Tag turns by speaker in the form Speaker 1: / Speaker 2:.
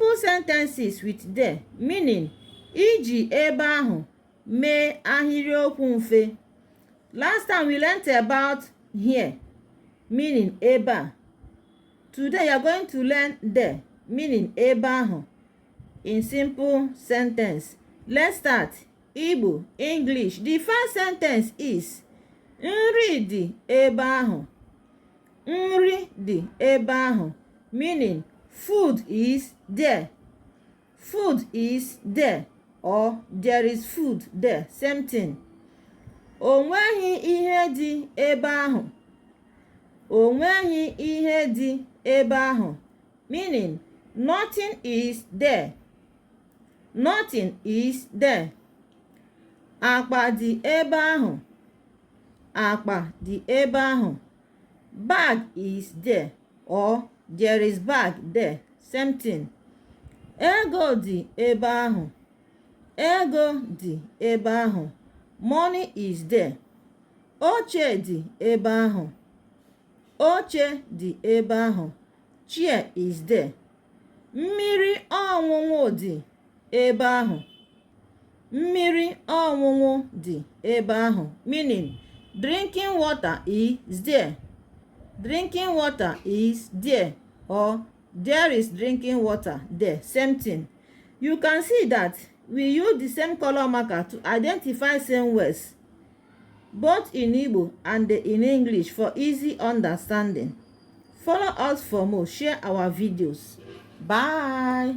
Speaker 1: Simple sentences with there, meaning iji ebe ahụ mee ahịrịokwu mfe. Last time we learned about here, meaning ebe a. Today you are going to learn there, meaning ebe ahụ, in simple sentence. Let's start. Igbo, English. The first sentence is nri dị ebe ahụ. Nri dị ebe ahụ, meaning food is there. Food is there, or there is food there, same thing. O nweghị ihe dị ebe ahụ. O nweghị ihe dị ebe ahụ, meaning nothing is there. Nothing is there. Akpa dị ebe ahụ. Akpa dị ebe ahụ. Bag is there, or there is bag there, same thing. Ego dị ebe ahụ. Ego dị ebe ahụ. Money is there. Oche dị ebe ahụ. Oche dị ebe ahụ. Chair is there. Mmiri ọṅụṅụ dị ebe ahụ. Mmiri ọṅụṅụ dị ebe ahụ, meaning drinking water is there. Drinking water is there, or there is drinking water there, same thing. You can see that we use the same color marker to identify same words, both in Igbo and in English, for easy understanding. Follow us for more. Share our videos. Bye.